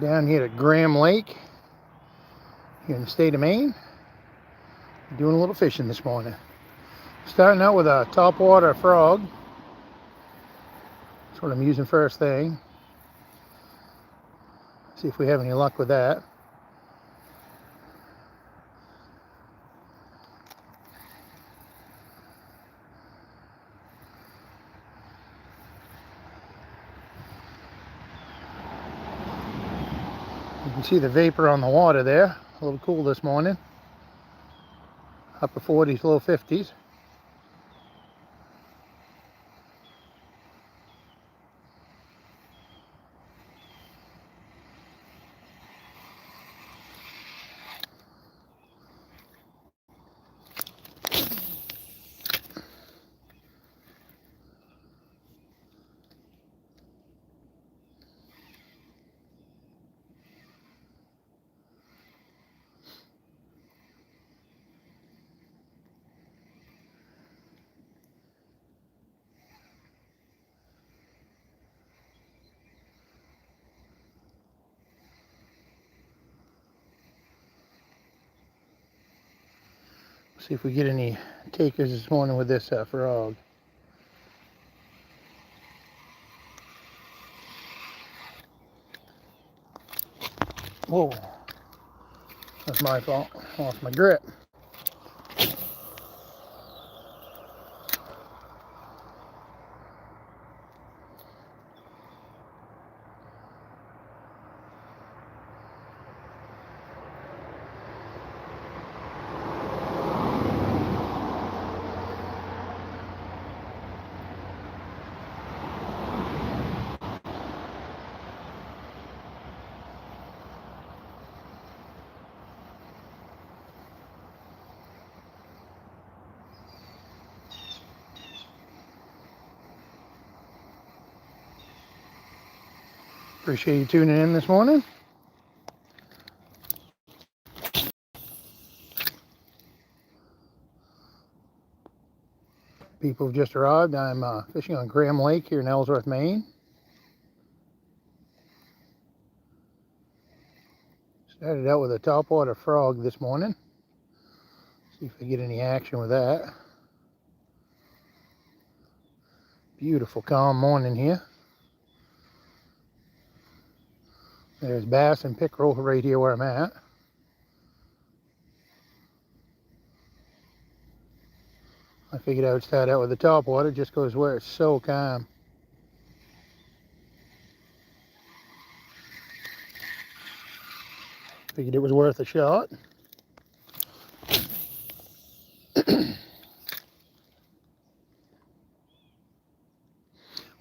Down here at Graham Lake here in the state of Maine. Doing a little fishing this morning. Starting out with a topwater frog. That's what I'm using first thing. See if we have any luck with that. You can see the vapor on the water there. A little cool this morning. Upper 40s, low 50s. See if we get any takers this morning with this frog. Whoa, that's my fault. Lost my grip. Appreciate you tuning in this morning. People have just arrived. I'm fishing on Graham Lake here in Ellsworth, Maine. Started out with a topwater frog this morning. See if I get any action with that. Beautiful, calm morning here. There's bass and pickerel right here where I'm at. I figured I would start out with the topwater just because where it's so calm. Figured it was worth a shot.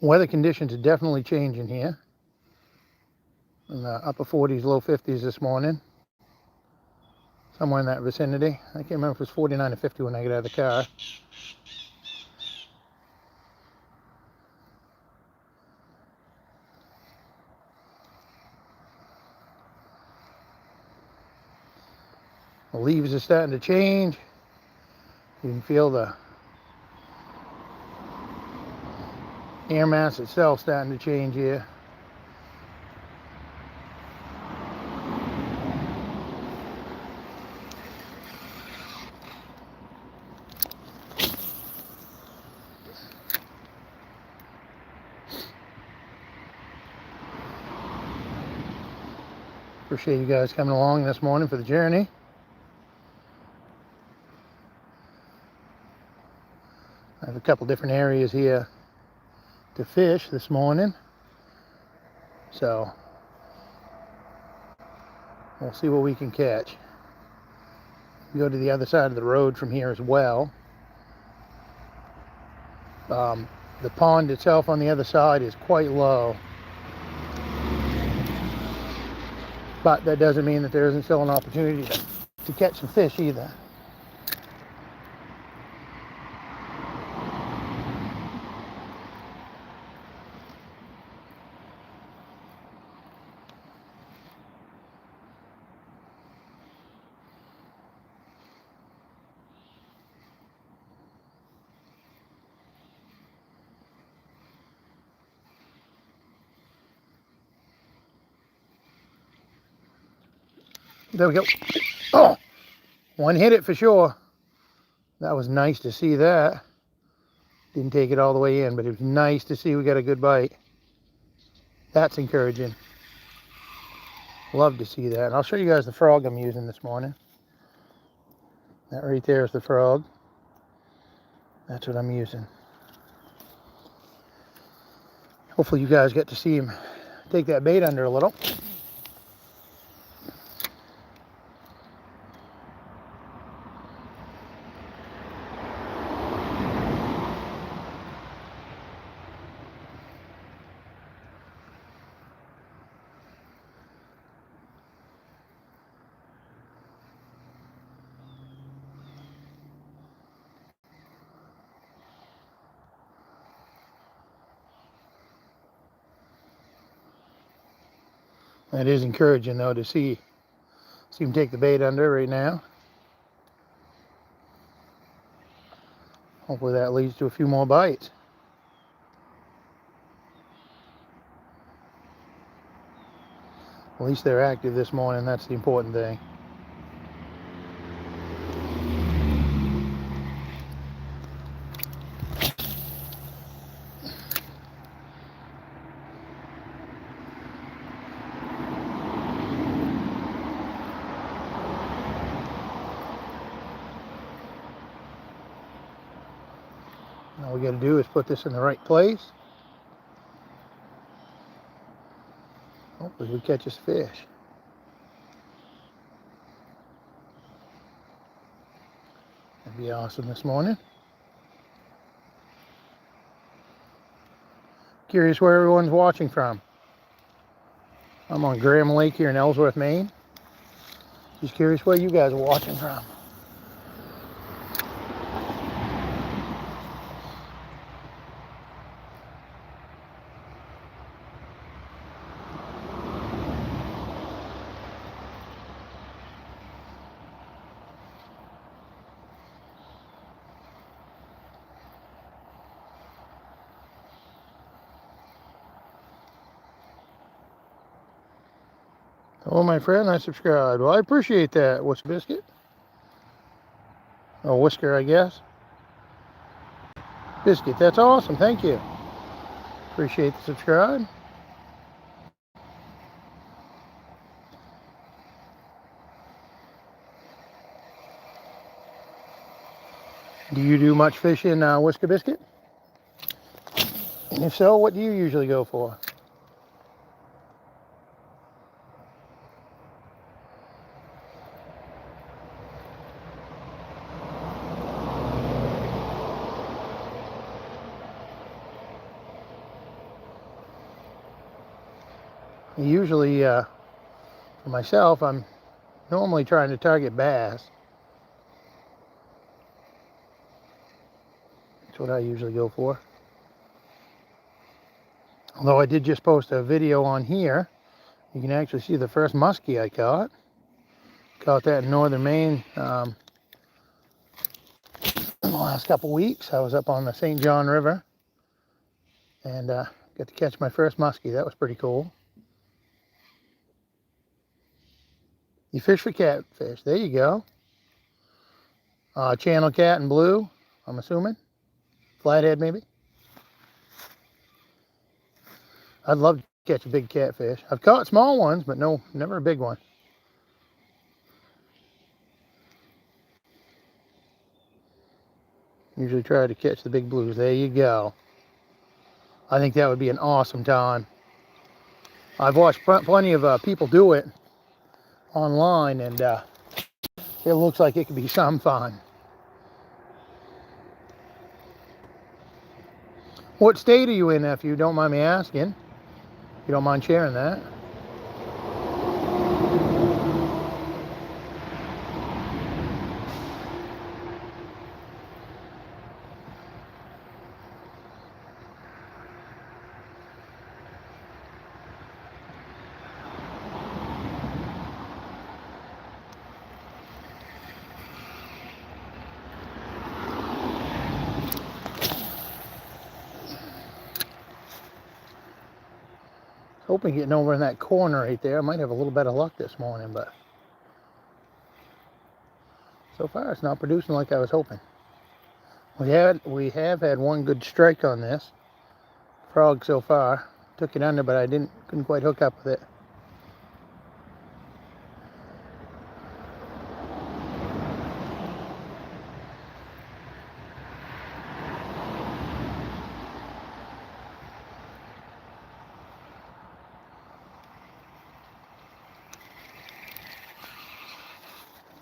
Weather conditions are definitely changing here. In the upper 40s, low 50s this morning. Somewhere in that vicinity. I can't remember if it was 49 or 50 when I got out of the car. The leaves are starting to change. You can feel the air mass itself starting to change here. Appreciate you guys coming along this morning for the journey. I have a couple different areas here to fish this morning, so we'll see what we can catch. We go to the other side of the road from here as well. The pond itself on the other side is quite low, but that doesn't mean that there isn't still an opportunity to catch some fish either. There we go. Oh, one hit it for sure. That was nice to see that. Didn't take it all the way in, but it was nice to see we got a good bite. That's encouraging. Love to see that. And I'll show you guys the frog I'm using this morning. That right there is the frog. That's what I'm using. Hopefully you guys get to see him take that bait under a little. That is encouraging though to see him take the bait under right now. Hopefully that leads to a few more bites. At least they're active this morning, that's the important thing. All we got to do is put this in the right place. Hopefully we catch us fish. That'd be awesome this morning. Curious where everyone's watching from. I'm on Graham Lake here in Ellsworth, Maine. Just curious where you guys are watching from. Oh, my friend, I subscribed. Well, I appreciate that, Whisker Biscuit. Oh, Whisker, I guess. Biscuit, that's awesome. Thank you. Appreciate the subscribe. Do you do much fishing, Whisker Biscuit? And if so, what do you usually go for? Usually, for myself, I'm normally trying to target bass. That's what I usually go for. Although I did just post a video on here. You can actually see the first muskie I caught. Caught that in northern Maine in the last couple weeks. I was up on the St. John River and got to catch my first muskie. That was pretty cool. You fish for catfish. There you go. Channel cat and blue, I'm assuming. Flathead, maybe. I'd love to catch a big catfish. I've caught small ones, but no, never a big one. Usually try to catch the big blues. There you go. I think that would be an awesome time. I've watched plenty of people do it online, and it looks like it could be some fun. What state are you in, if you don't mind me asking? If you don't mind sharing that. Hoping getting over in that corner right there. I might have a little bit of luck this morning, but So far, it's not producing like I was hoping. We have had one good strike on this frog so far. Took it under, but I couldn't quite hook up with it.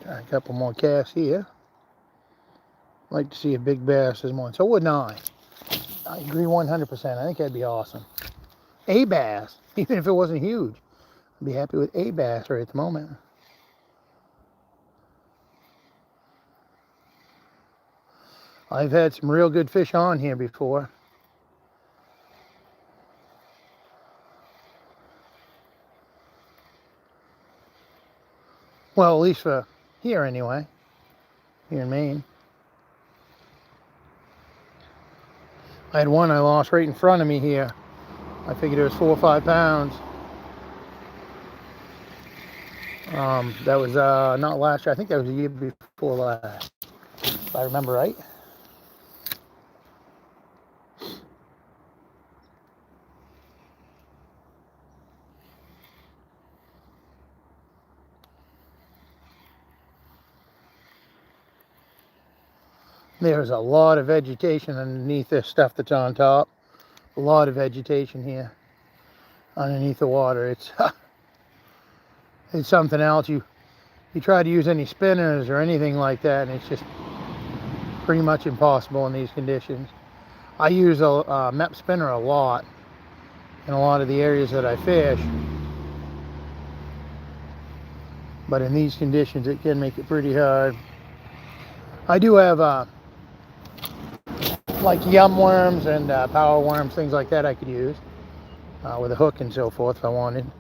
Got a couple more casts here. Like to see a big bass this morning. So wouldn't I? I agree 100%. I think that'd be awesome. A bass, even if it wasn't huge. I'd be happy with a bass right at the moment. I've had some real good fish on here before. Well, at least for here anyway. Here in Maine. I had one I lost right in front of me here. I figured it was 4 or 5 pounds. That was not last year. I think that was the year before last, if I remember right. There's a lot of vegetation underneath this stuff that's on top. A lot of vegetation here underneath the water. It's it's something else. You try to use any spinners or anything like that, and it's just pretty much impossible in these conditions. I use a MEP spinner a lot in a lot of the areas that I fish, but in these conditions it can make it pretty hard. I do have like yum worms and power worms, things like that I could use with a hook and so forth if I wanted.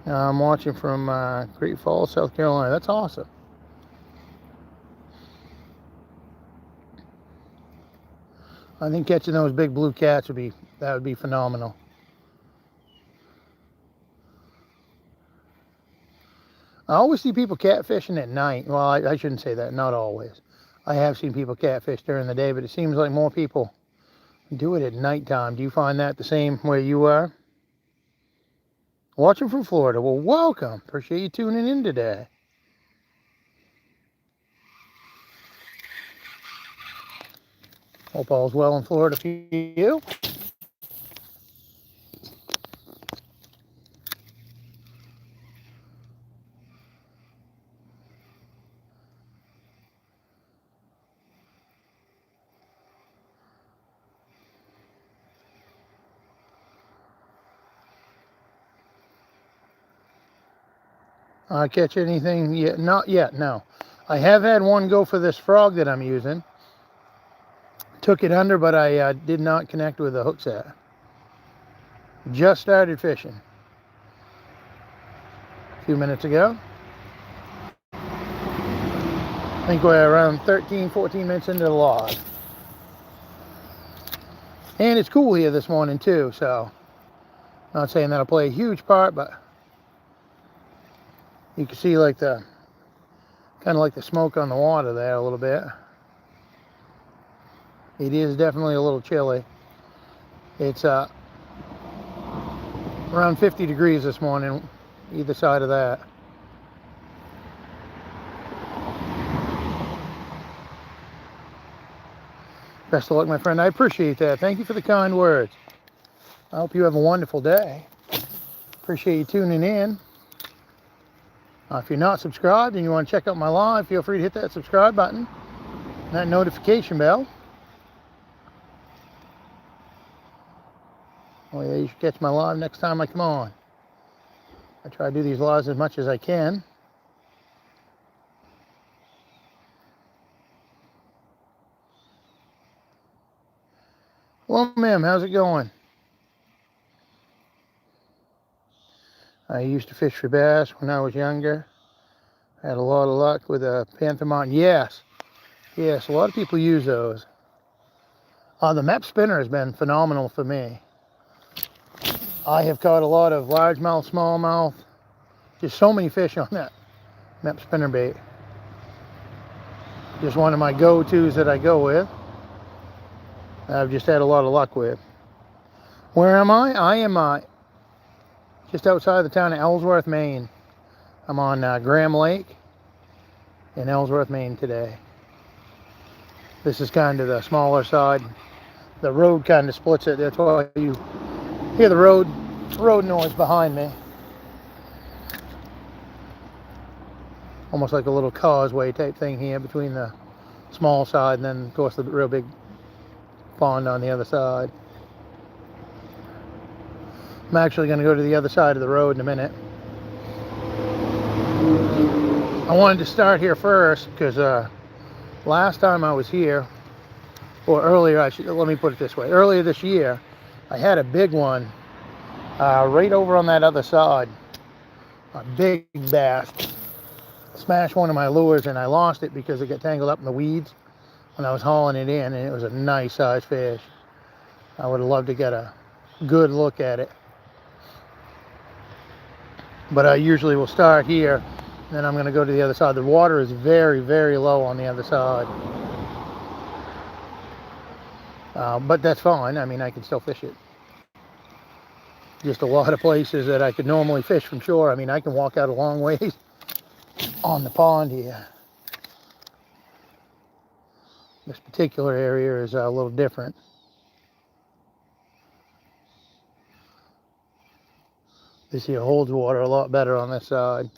I'm watching from Great Falls, South Carolina. That's awesome. I think catching those big blue cats would be phenomenal. I always see people catfishing at night. Well, I shouldn't say that, not always. I have seen people catfish during the day, but it seems like more people do it at nighttime. Do you find that the same where you are? Watching from Florida. Well, welcome. Appreciate you tuning in today. Hope all's well in Florida for you. Catch anything yet? Not yet, no. I have had one go for this frog that I'm using. Took it under, but I did not connect with the hook set. Just started fishing a few minutes ago. I think we're around 13, 14 minutes into the log. And it's cool here this morning too, so not saying that'll play a huge part, but you can see like kind of like the smoke on the water there a little bit. It is definitely a little chilly. It's around 50 degrees this morning, either side of that. Best of luck, my friend. I appreciate that. Thank you for the kind words. I hope you have a wonderful day. Appreciate you tuning in. If you're not subscribed and you want to check out my live, feel free to hit that subscribe button and that notification bell. Oh yeah, you should catch my live next time I come on. I try to do these lives as much as I can. Well, ma'am, how's it going? I used to fish for bass when I was younger. Had a lot of luck with a Panther Mountain. Yes, a lot of people use those. The MEP spinner has been phenomenal for me. I have caught a lot of largemouth, smallmouth, just so many fish on that MEP spinner bait. Just one of my go-tos that I go with. I've just had a lot of luck with. Where am I? I am just outside the town of Ellsworth, Maine. I'm on Graham Lake in Ellsworth, Maine today. This is kind of the smaller side. The road kind of splits it. That's why you hear the road noise behind me. Almost like a little causeway type thing here between the small side and then, of course, the real big pond on the other side. I'm actually going to go to the other side of the road in a minute. I wanted to start here first because last time I was here, or earlier, let me put it this way. Earlier this year, I had a big one right over on that other side. A big bass. Smashed one of my lures and I lost it because it got tangled up in the weeds when I was hauling it in, and it was a nice sized fish. I would have loved to get a good look at it. But I usually will start here, then I'm going to go to the other side. The water is very, very low on the other side. But that's fine. I mean, I can still fish it. Just a lot of places that I could normally fish from shore. I mean, I can walk out a long ways on the pond here. This particular area is a little different. This here holds water a lot better on this side.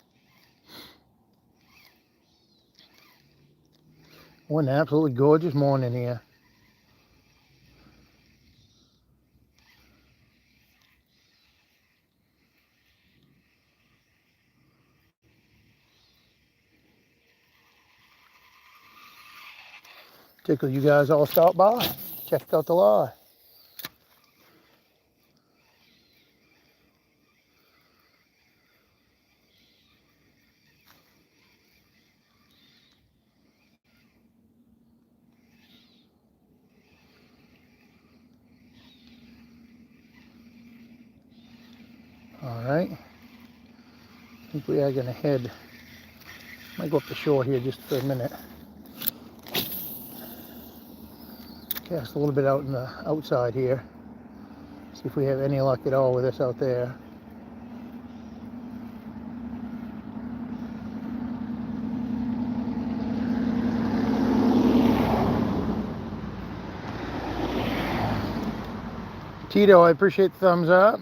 What an absolutely gorgeous morning here. Tickle you guys all stop by, check out the lie. All right, I think we are going to head, might go up the shore here just for a minute. Cast a little bit out in the outside here. See if we have any luck at all with this out there. Tito, I appreciate the thumbs up.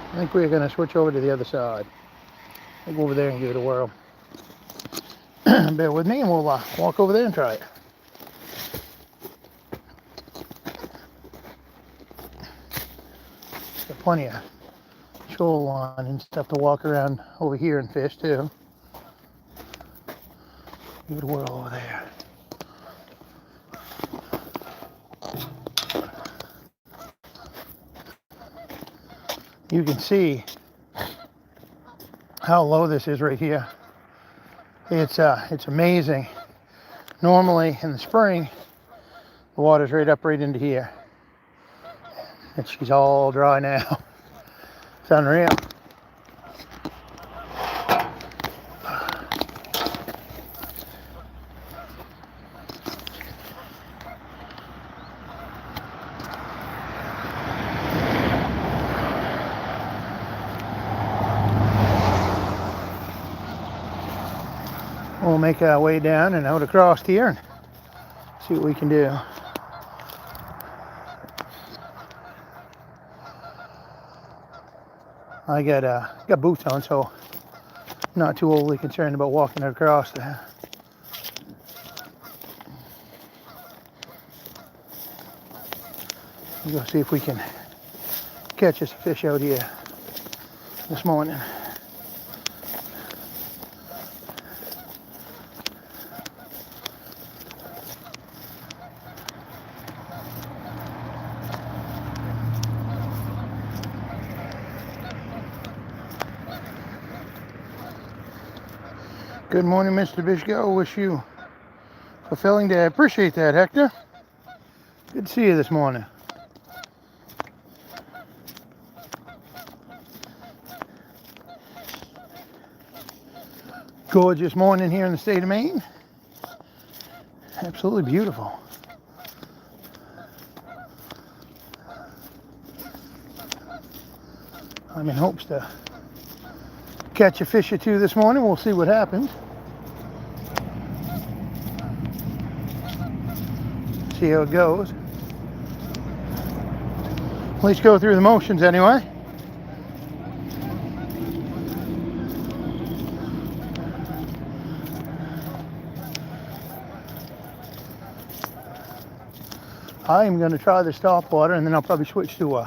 I think we're going to switch over to the other side. I'll go over there and give it a whirl. Bear with me and we'll walk over there and try it. Got plenty of shoreline and stuff to walk around over here and fish too. Give it a whirl over there. You can see how low this is right here. It's amazing. Normally in the spring, the water's right into here. And she's all dry now. It's unreal. we'll make our way down and out across here and see what we can do. I got boots on, so not too overly concerned about walking across there. We'll go see if we can catch us a fish out here this morning. Good morning, Mr. Bishko. Wish you a fulfilling day. I appreciate that, Hector. Good to see you this morning. Gorgeous morning here in the state of Maine. Absolutely beautiful. I'm in hopes to catch a fish or two this morning. We'll see what happens. See how it goes. At least go through the motions anyway. I'm going to try the stop water, and then I'll probably switch to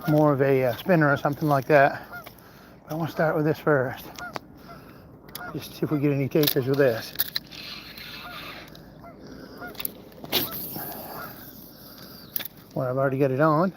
more of a spinner or something like that. But I want to start with this first. Just see if we get any takers with this. Well, I've already got it on.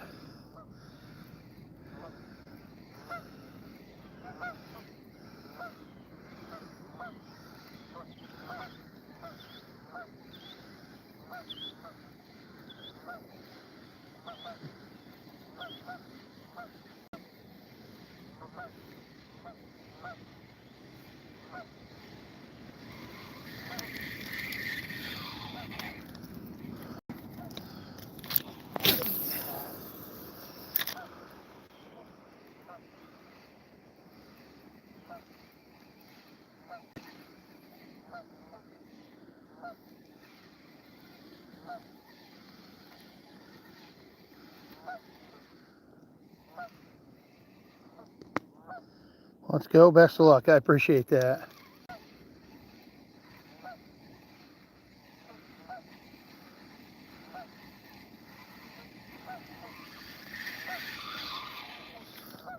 Let's go. Best of luck. I appreciate that.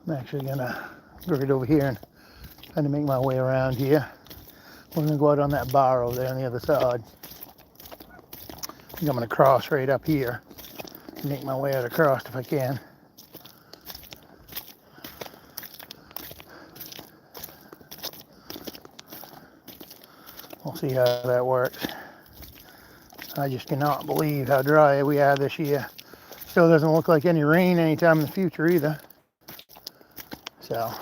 I'm actually going to bring it over here and kind of make my way around here. We're going to go out on that bar over there on the other side. I think I'm going to cross right up here and make my way out across if I can. We'll see how that works. I just cannot believe how dry we are this year. Still doesn't look like any rain anytime in the future either. So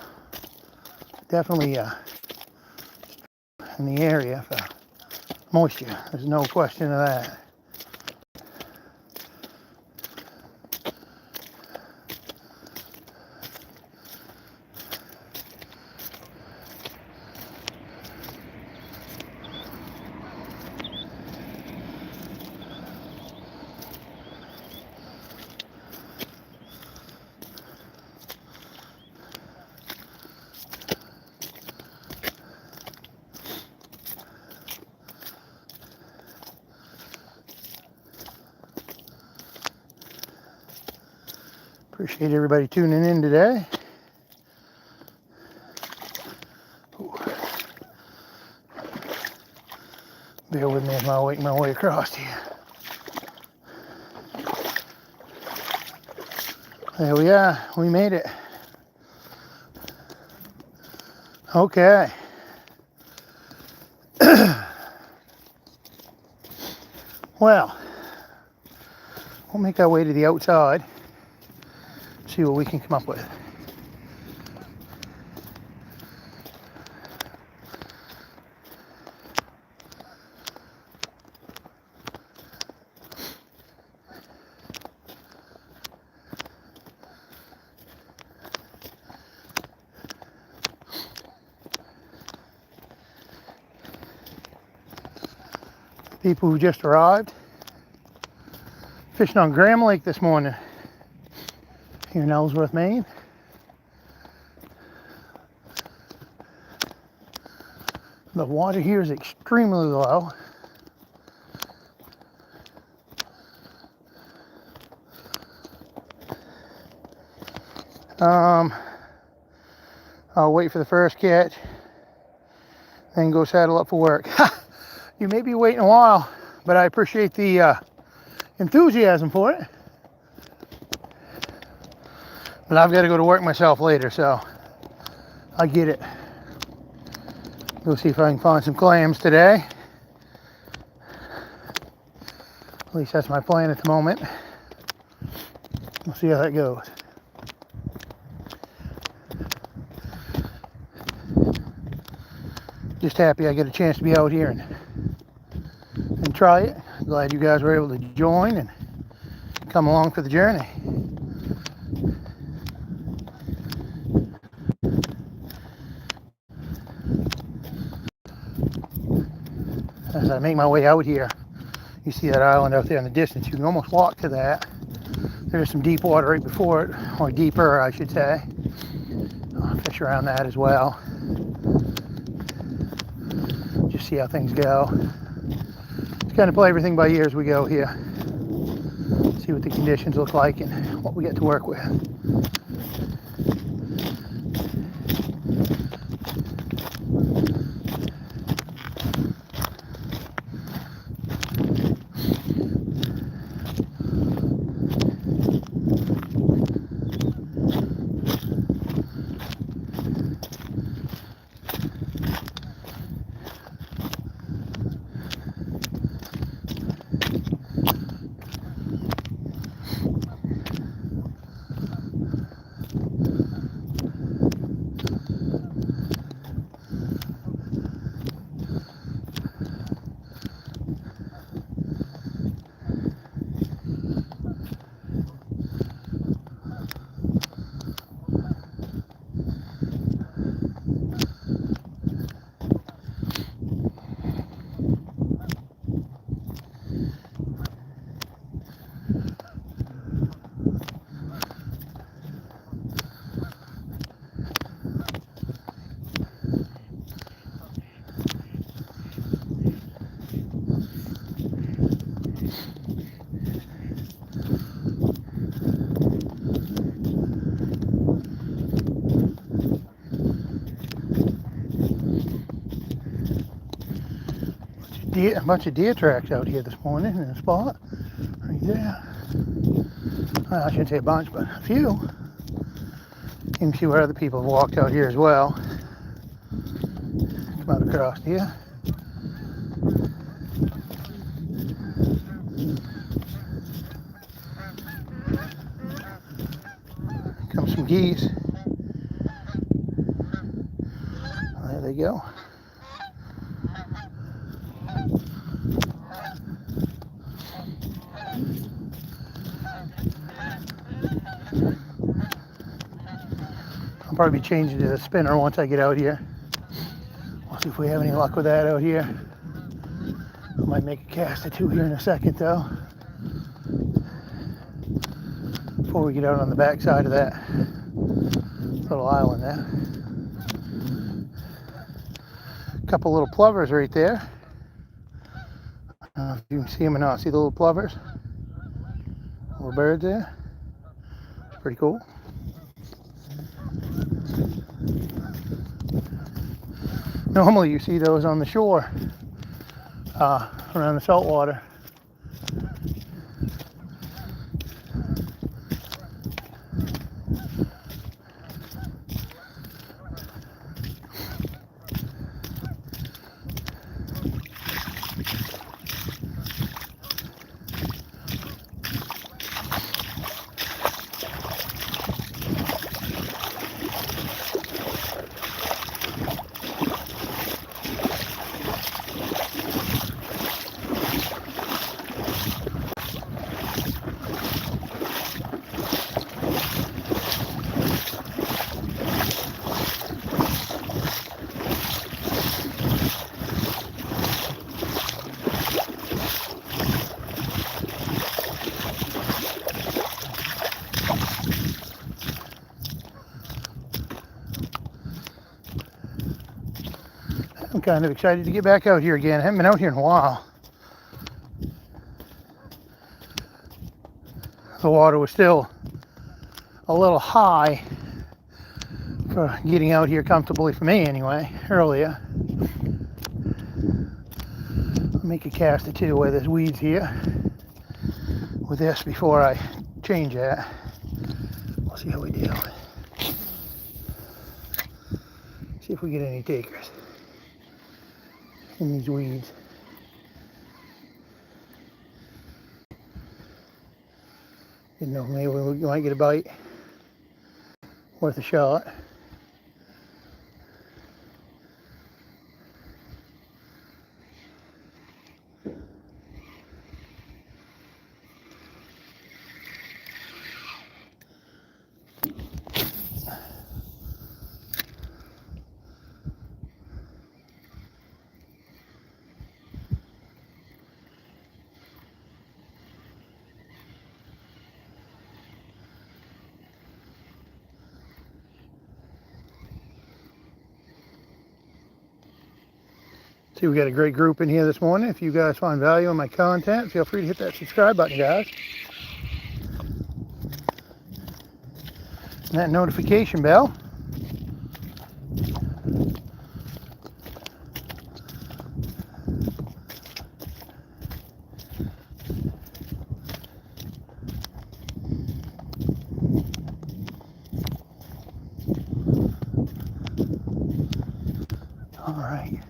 definitely in the area for moisture. There's no question of that. Appreciate everybody tuning in today. Ooh. Bear with me as I make my way across here. There we are. We made it. Okay. Well, we'll make our way to the outside. See what we can come up with. People who just arrived. Fishing on Graham Lake this morning here in Ellsworth, Maine. The water here is extremely low. I'll wait for the first catch, then go saddle up for work. You may be waiting a while, but I appreciate the enthusiasm for it. But I've got to go to work myself later, so I get it. Go see if I can find some clams today. At least that's my plan at the moment. We'll see how that goes. Just happy I get a chance to be out here and try it. Glad you guys were able to join and come along for the journey. As I make my way out here, you see that island out there in the distance. You can almost walk to that. There's some deep water right before it, or deeper, I should say. I'll fish around that as well. Just see how things go. Just kind of play everything by ear as we go here. See what the conditions look like and what we get to work with. A bunch of deer tracks out here this morning in a spot right there. Well, I shouldn't say a bunch, but a few. You can see where other people have walked out here as well. Come out across here. Come some geese. There they go. I'll probably be changing to the spinner once I get out here. We'll see if we have any luck with that out here. I might make a cast or two here in a second though, before we get out on the back side of that little island there. A couple little plovers right there. I don't know if you can see them or not. See the little plovers? Little birds there. It's pretty cool. Normally you see those on the shore, around the salt water. kind of excited to get back out here again. I haven't been out here in a while. The water was still a little high for getting out here comfortably for me anyway, earlier. I'll make a cast or two where there's weeds here with this before I change that. We'll see how we do. See if we get any takers in these weeds. Didn't know, maybe we might get a bite. Worth a shot. See, we got a great group in here this morning. If you guys find value in my content, feel free to hit that subscribe button, guys. And that notification bell. All right.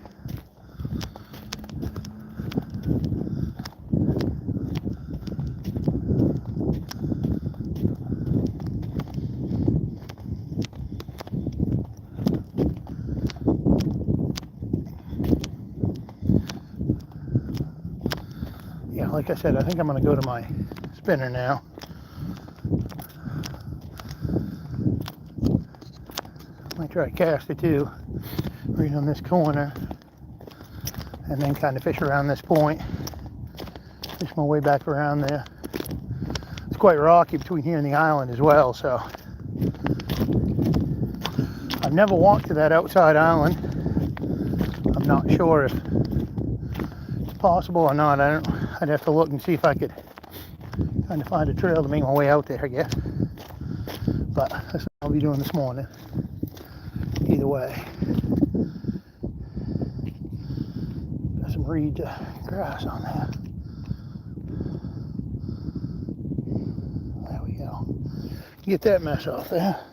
Yeah, like I said, I think I'm going to go to my spinner now. Might try to cast it too, right on this corner, and then kind of fish around this point. Fish my way back around there. It's quite rocky between here and the island as well, so I've never walked to that outside island. I'm not sure if it's possible or not. I'd have to look and see if I could kind of find a trail to make my way out there, I guess. But that's what I'll be doing this morning. Either way. Got some reed grass on there. There we go. Get that mess off there.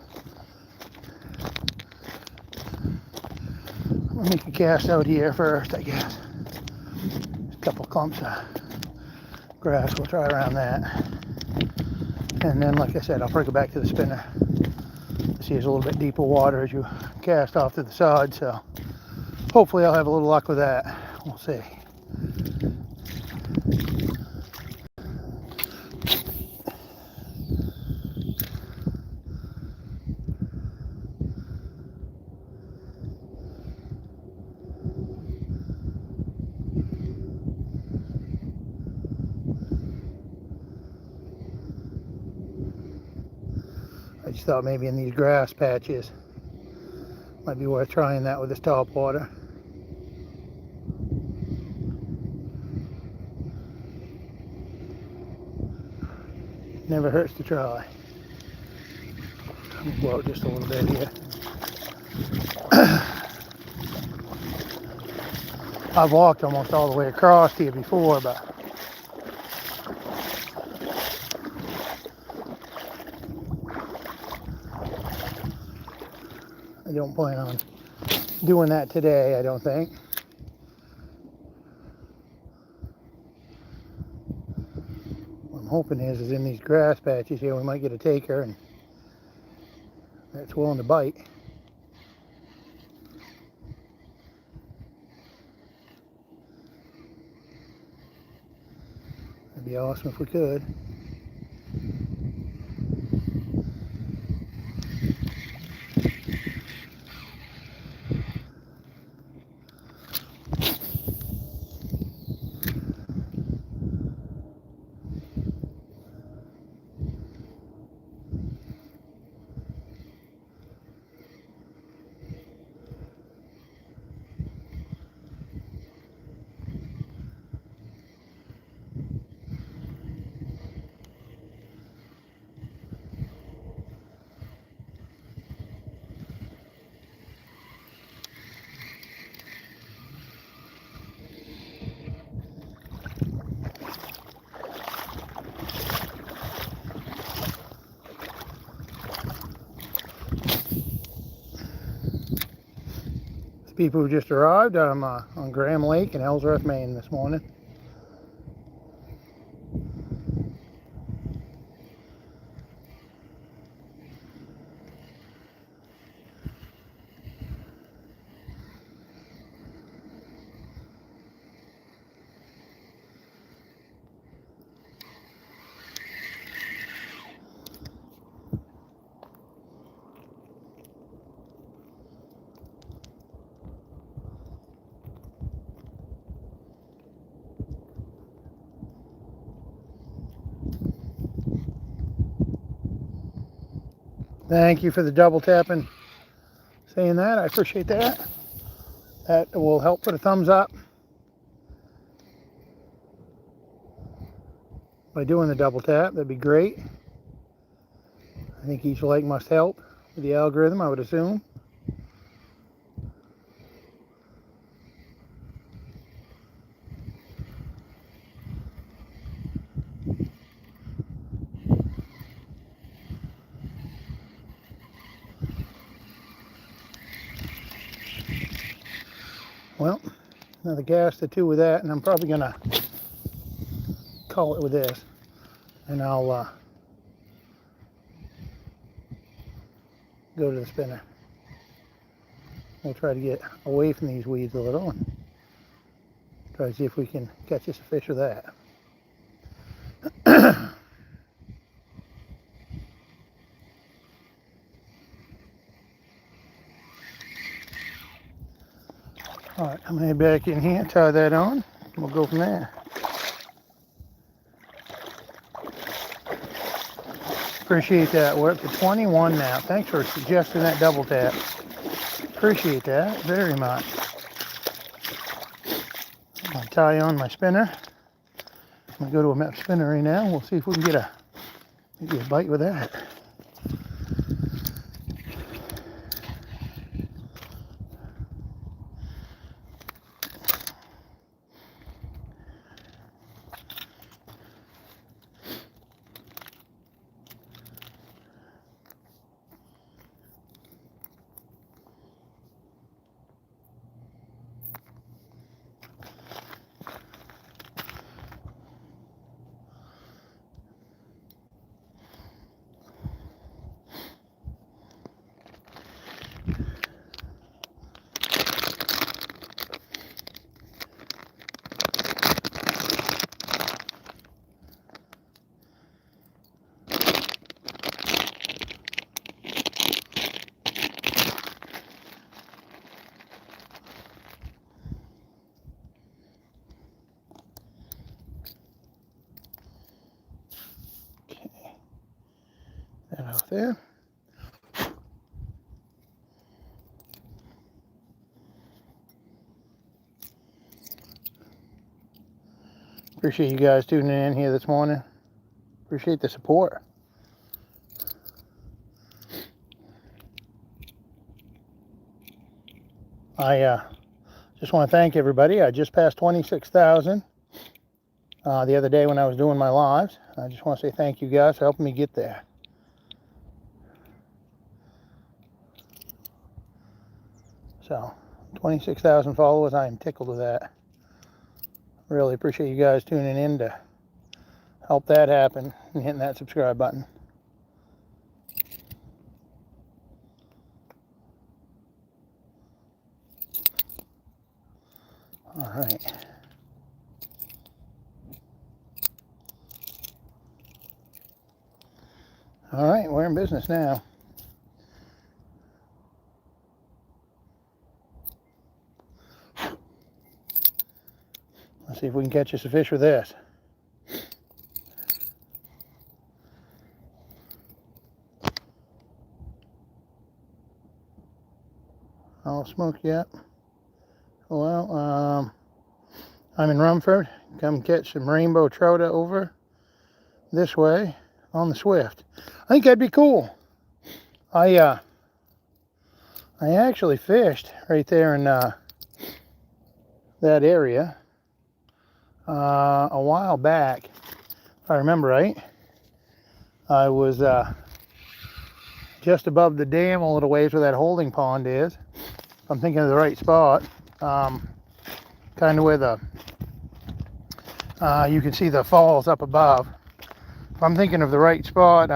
I'm gonna make a cast out here first, I guess. A couple clumps of grass, we'll try around that. And then, like I said, I'll bring it back to the spinner. See, there's a little bit deeper water as you cast off to the side, so hopefully I'll have a little luck with that. We'll see. I just thought maybe in these grass patches might be worth trying that with this top water. Never hurts to try. I'm gonna blow it just a little bit here. I've walked almost all the way across here before, but I don't plan on doing that today, I don't think. What I'm hoping is in these grass patches here we might get a taker and that's willing to bite. That'd be awesome if we could. People who just arrived, I'm on Graham Lake in Ellsworth, Maine this morning. Thank you for the double tapping, saying that. I appreciate that. That will help put a thumbs up by doing the double tap. That'd be great. I think each like must help with the algorithm, I would assume. Well, another cast or two with that, and I'm probably gonna call it with this, and I'll go to the spinner. We'll try to get away from these weeds a little and try to see if we can catch us a fish with that. All right, I'm gonna head back in here, tie that on, and we'll go from there. Appreciate that. We're up to 21 now. Thanks for suggesting that double tap. Appreciate that very much. I'm gonna tie on my spinner. I'm gonna go to a map spinner right now. We'll see if we can get maybe a bite with that. That off there. Appreciate you guys tuning in here this morning. Appreciate the support. I just want to thank everybody. I just passed 26,000 the other day when I was doing my lives. I just want to say thank you guys for helping me get there. So, 26,000 followers, I am tickled with that. Really appreciate you guys tuning in to help that happen and hitting that subscribe button. All right. All right, we're in business now. Let's see if we can catch us a fish with this. All smoked yet? Well, I'm in Rumford. Come catch some rainbow trout over this way on the Swift. I think that'd be cool. I actually fished right there in that area a while back, if I remember right. I was just above the dam a little ways where that holding pond is, if I'm thinking of the right spot, kind of where the you can see the falls up above. If I'm thinking of the right spot,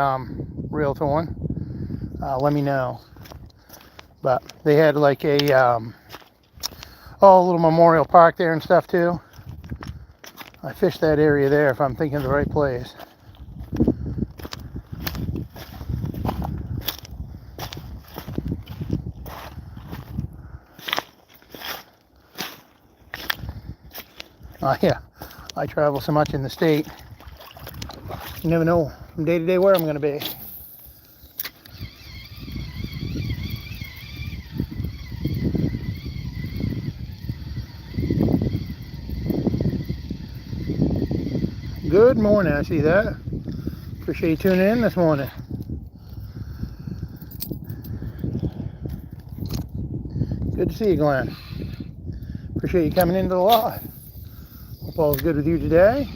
real torn, let me know. But they had like a little memorial park there and stuff too. I fished that area there if I'm thinking of the right place. Yeah, I travel so much in the state. You never know from day to day where I'm going to be. Good morning, I see that. Appreciate you tuning in this morning. Good to see you, Glenn. Appreciate you coming into the live. Hope all is good with you today.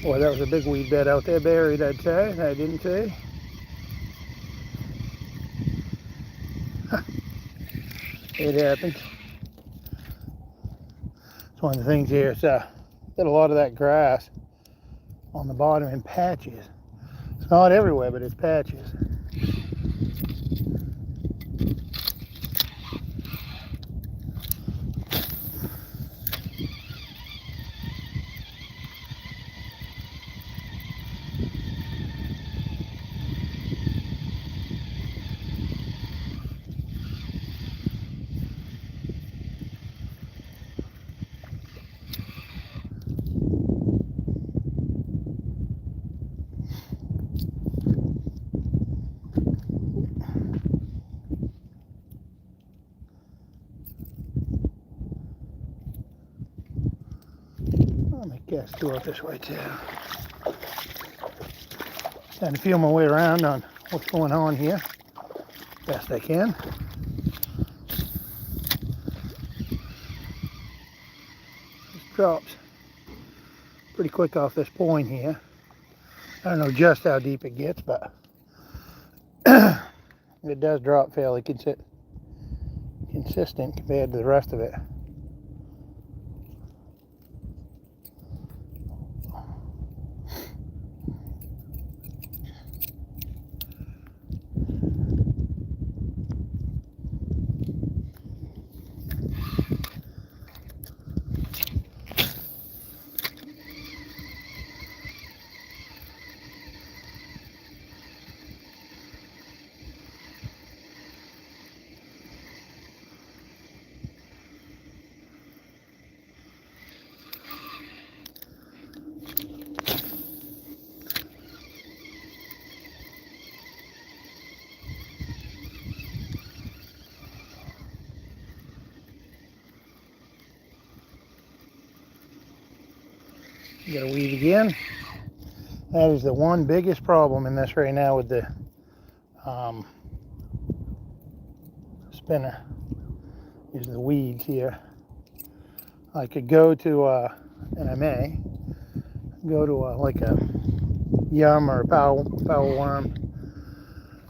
Boy, that was a big weed bed out there buried, I'd say. I didn't see. It happens. It's one of the things here. It's got a lot of that grass on the bottom in patches. It's not everywhere, but it's patches. Let me guess two up this way too. Trying to feel my way around on what's going on here, best I can. This drops pretty quick off this point here. I don't know just how deep it gets, but it does drop fairly consistent compared to the rest of it. Got to weed again. That is the one biggest problem in this right now with the spinner, is the weeds here. I could go to, and I may, go to like a yum or a power worm,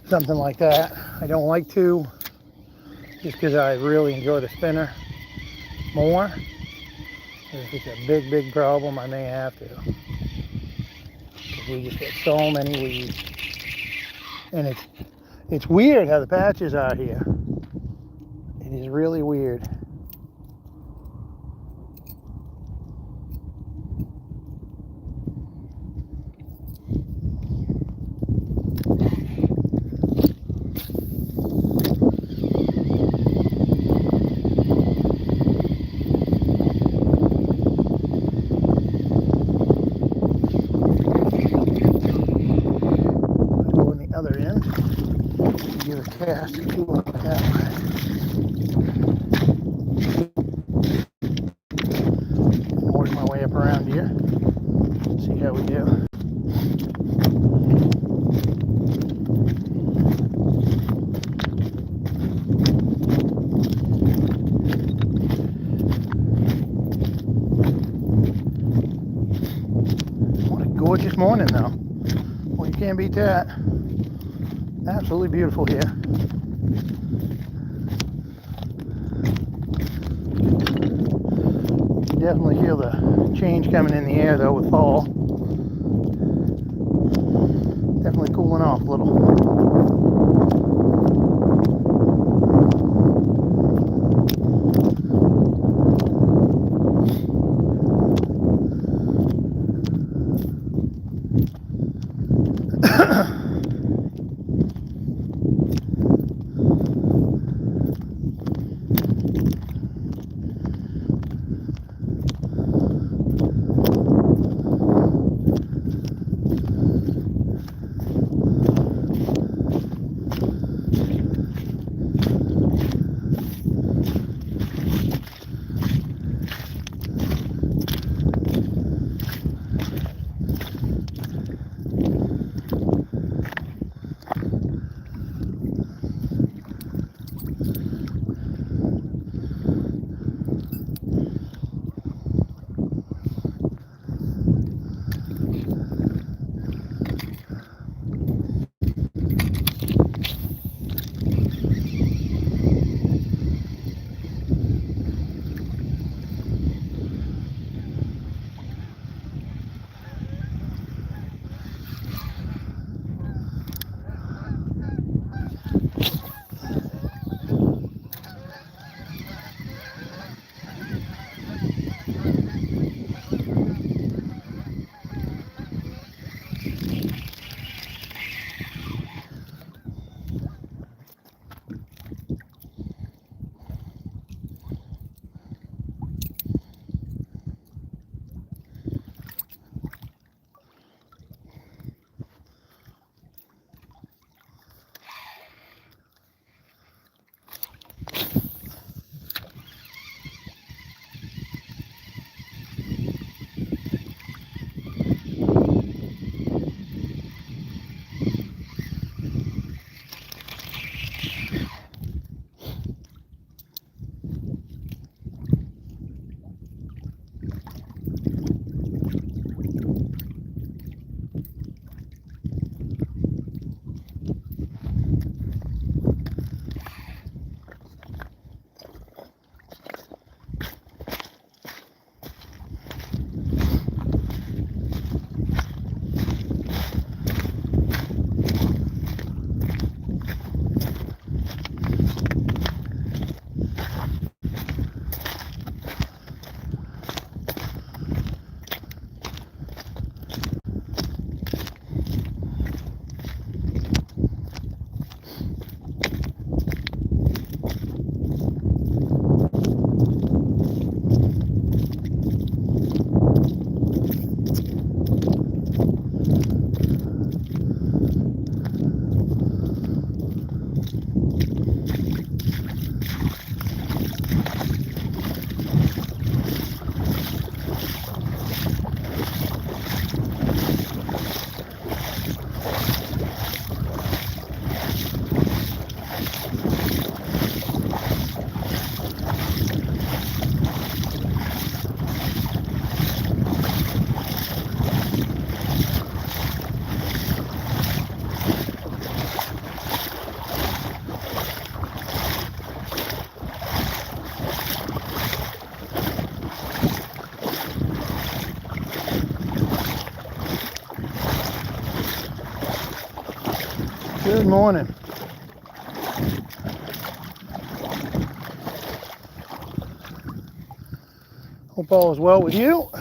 something like that. I don't like to, just because I really enjoy the spinner more. If it's a big problem, I may have to. Because we just get so many weeds. And it's weird how the patches are here. It is really weird. Other end, give a cast and see what that way. Work my way up around here, see how we do. gorgeous morning though. Well, you can't beat that. Absolutely beautiful here. You definitely feel the change coming in the air though with fall. Definitely cooling off a little. Good morning. Hope all is well with you.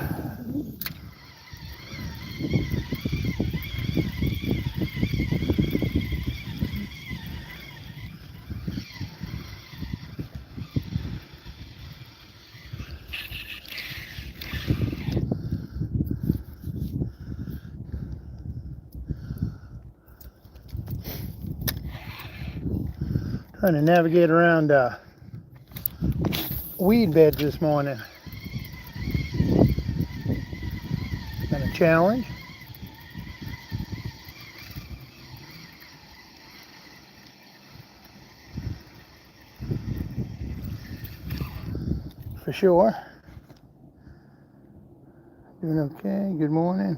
Trying to navigate around weed beds this morning. Been a challenge. For sure. Doing okay. Good morning.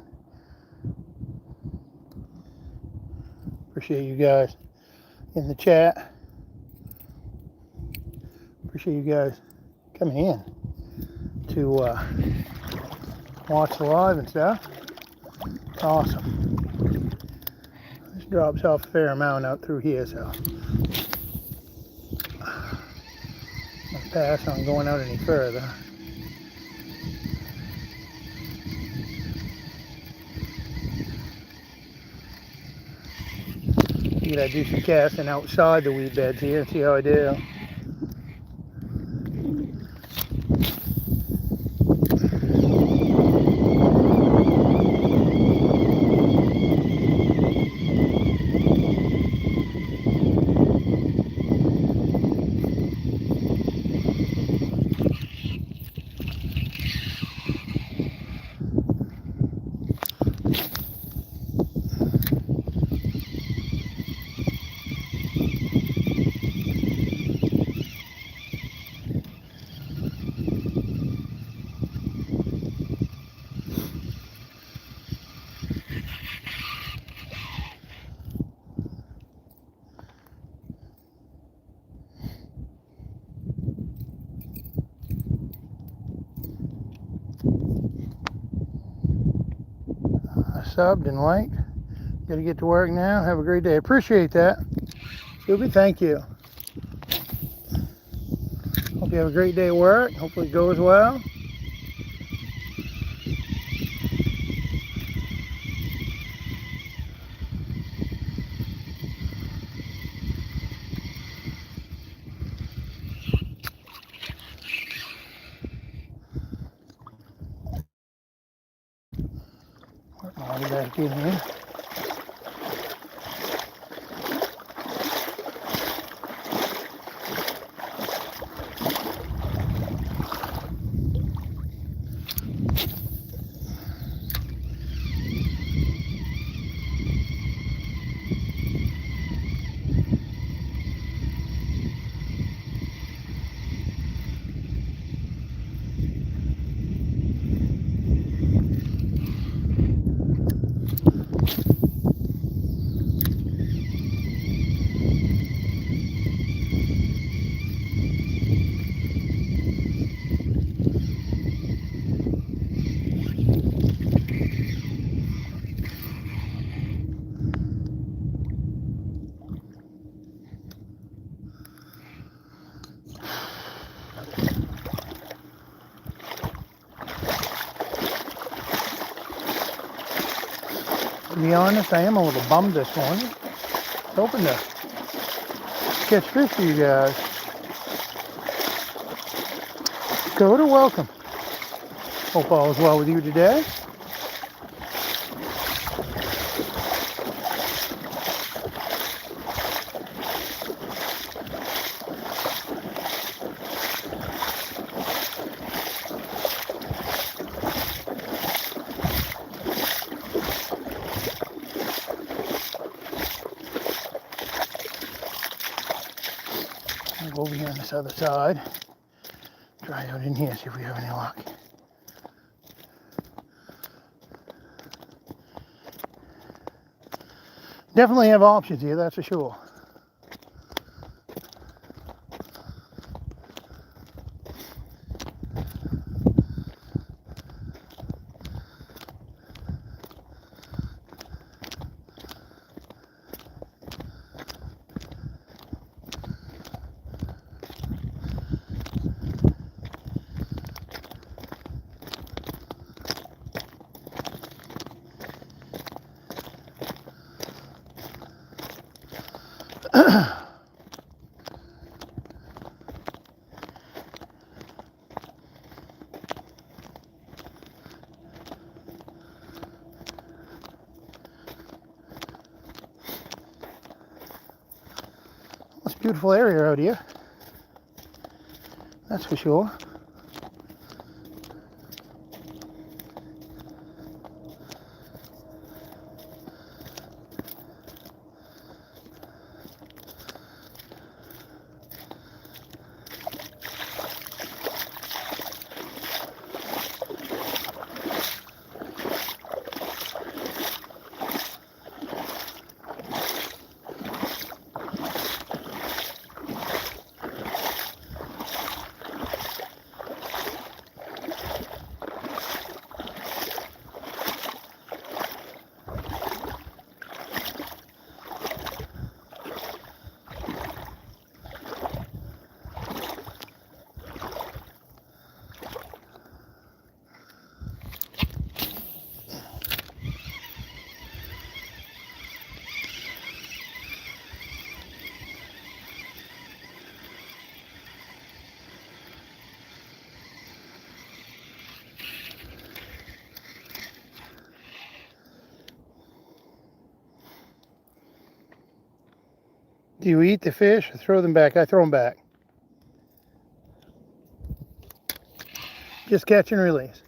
appreciate you guys in the chat. Appreciate you guys coming in to watch the live and stuff. Awesome. This drops off a fair amount out through here, so I'll pass on going out any further. I do some casting outside the weed beds here and see how I do. Subbed and liked. Gotta get to work now. Have a great day. Appreciate that. Scooby, thank you. Hope you have a great day at work. Hopefully it goes well. I'll be back in here. To be honest, I am a little bummed this morning. Hoping to catch fish for you guys. Dakota, welcome. Hope all is well with you today. I'll go over here on this other side. Try out in here, see if we have any luck. Definitely have options here, that's for sure. It's a beautiful area out here, that's for sure. Do you eat the fish or throw them back? I throw them back. Just catch and release.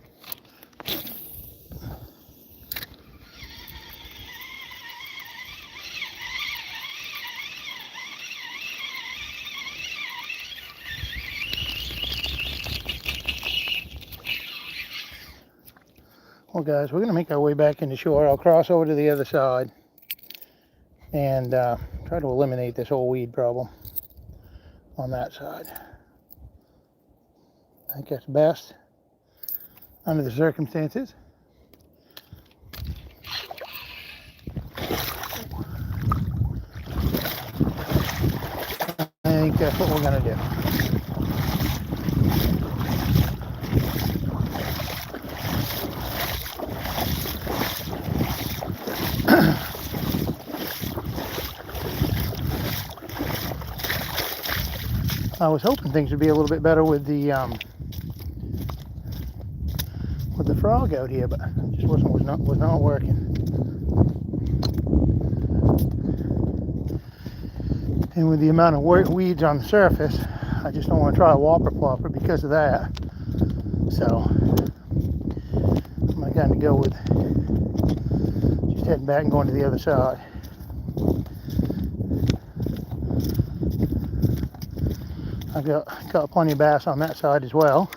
Well, guys, we're going to make our way back into shore. I'll cross over to the other side and try to eliminate this whole weed problem on that side. I think that's best under the circumstances. I think that's what we're going to do. I was hoping things would be a little bit better with the frog out here, but it just was not working. And with the amount of weeds on the surface, I just don't want to try a whopper plopper because of that. So I'm going to kind of go with just heading back and going to the other side. I've got plenty of bass on that side as well.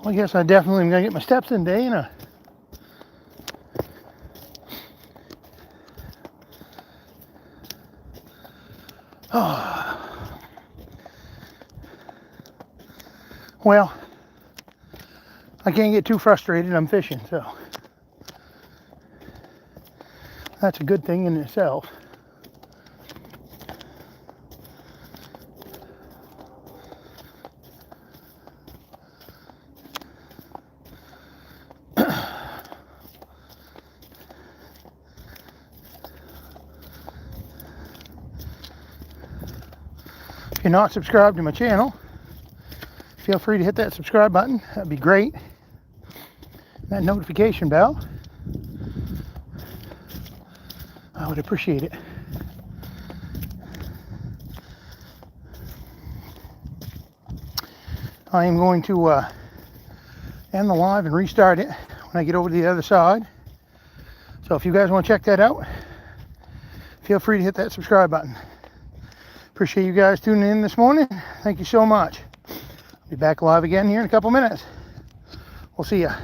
Well, I guess I definitely am going to get my steps in today, ain't I? Oh. Well, I can't get too frustrated. I'm fishing, so that's a good thing in itself. If you're not subscribed to my channel, feel free to hit that subscribe button. That'd be great. That notification bell, I would appreciate it. I am going to end the live and restart it when I get over to the other side. So if you guys want to check that out, feel free to hit that subscribe button. Appreciate you guys tuning in this morning. Thank you so much. I'll be back live again here in a couple minutes. We'll see ya.